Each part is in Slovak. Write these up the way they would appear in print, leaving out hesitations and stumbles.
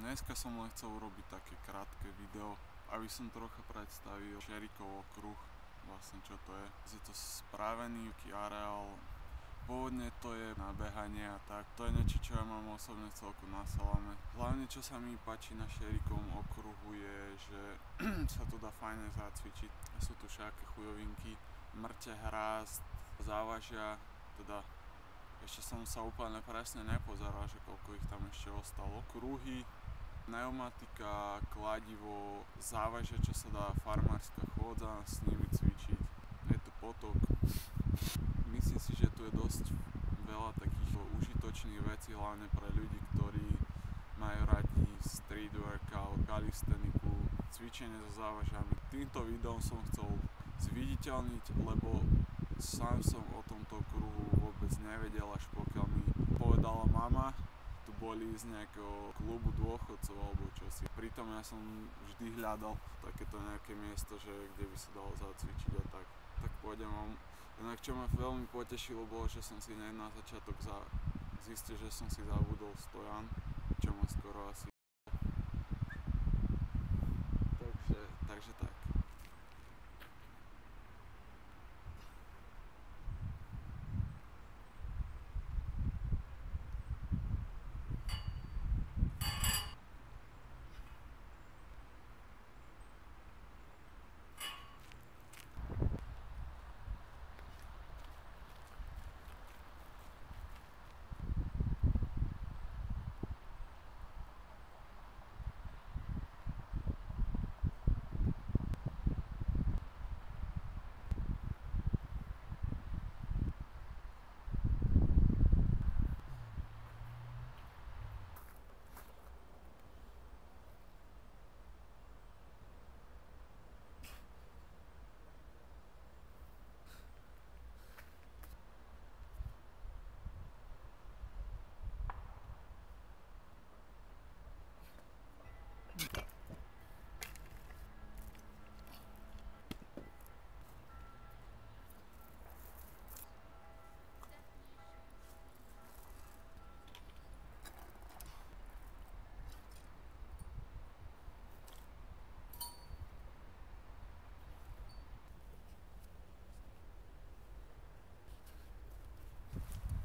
Dneska som len chcel urobiť také krátke video, aby som trocha predstavil Šerikov okruh, vlastne čo to je. Je to spravený areál, pôvodne to je na behanie a tak. To je niečo, čo ja mám osobne celku na salame. Hlavne čo sa mi páči na Šerikovom okruhu je, že sa tu dá fajne zacvičiť. Sú tu všaké chujovinky, mŕte hrást, závažia, teda ešte som sa úplne presne nepozeral, že koľko ich tam ešte ostalo. Kruhy, pneumatika, kladivo, závažia, čo sa dá farmárska chôdza, s nimi cvičiť. Je tu potok. Myslím si, že tu je dosť veľa takých užitočných vecí, hlavne pre ľudí, ktorí majú radi street workout, kalisteniku, cvičenie so závažami. Týmto videom som chcel zviditeľniť, lebo sám som o tomto kruhu vôbec nevedel, až pokiaľ mi povedala mama. Tu boli z nejakého klubu dôchodcov alebo čosi. Pritom ja som vždy hľadal takéto nejaké miesto, že kde by sa dalo zacvičiť a tak. Tak pôjdem vám. Inak čo ma veľmi potešilo bolo, že som si na začiatok zistil, že som si zabudol stojan, čo ma skoro asi. Takže tak.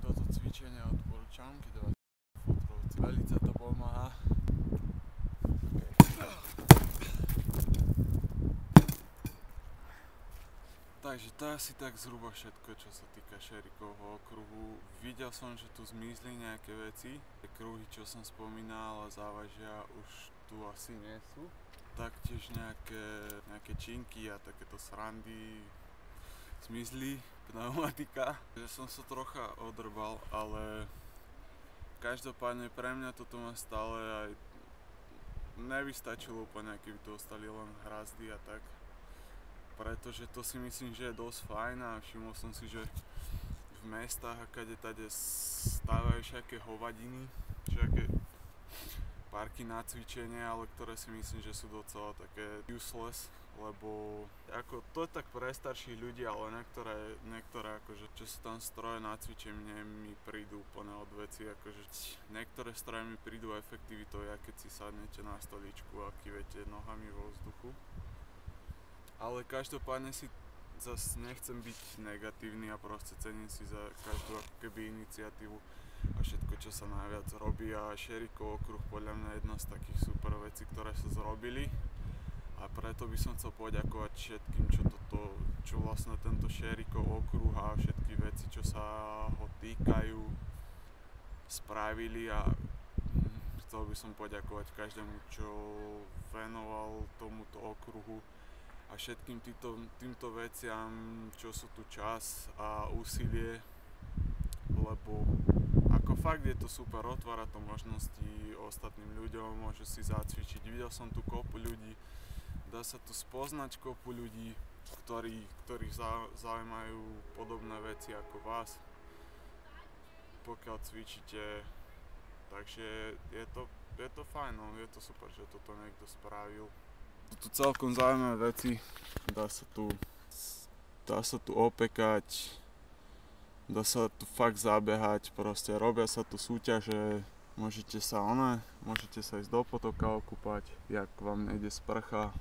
Toto cvičenie odporúčam, keď vás fotrovci. Velice to pomáha. Takže to je asi tak zhruba všetko, čo sa týka Šerikovho okruhu. Videl som, že tu zmizli nejaké veci. Kruhy, čo som spomínal, a závažia už tu asi nie sú. Taktiež nejaké činky a takéto srandy zmizli, pneumatika. Že som sa trocha odrbal, ale každopádne pre mňa toto ma stále aj nevystačilo úplne, keby tu ostali len hrazdy a tak. Pretože to si myslím, že je dosť fajn a všimol som si, že v mestách a kade-tade stávajú všaké hovadiny, všaké parky na cvičenie, ale ktoré si myslím, že sú docela také useless, lebo ako to je tak pre starších ľudí, ale niektoré akože čo sú tam stroje na cvičenie mi prídu úplne od veci, akože niektoré stroje mi prídu efektivitou, keď si sadnete na stoličku a kývete nohami vo vzduchu. Ale každopádne si zase nechcem byť negatívny a proste cením si za každú ako keby iniciatívu a všetko, čo sa najviac robí, a Šerikov okruh podľa mňa je jedna z takých super vecí, ktoré sa zrobili, a preto by som chcel poďakovať všetkým, čo vlastne tento Šerikov okruh a všetky veci, čo sa ho týkajú, spravili, a chcel by som poďakovať každému, čo venoval tomuto okruhu a všetkým týmto veciam, čo sú tu čas a úsilie, lebo ako fakt je to super, otvára to možnosti ostatným ľuďom, môžu si zacvičiť. Videl som tu kopu ľudí, dá sa tu spoznať kopu ľudí, ktorých zaujímajú podobné veci ako vás, pokiaľ cvičíte. Takže je to fajn, no, je to super, že toto niekto spravil. Sú tu celkom zaujímavé veci, dá sa tu opekať, dá sa tu fakt zabehať, proste robia sa tu súťaže, môžete sa ísť do potoka okúpať, jak vám nejde sprcha.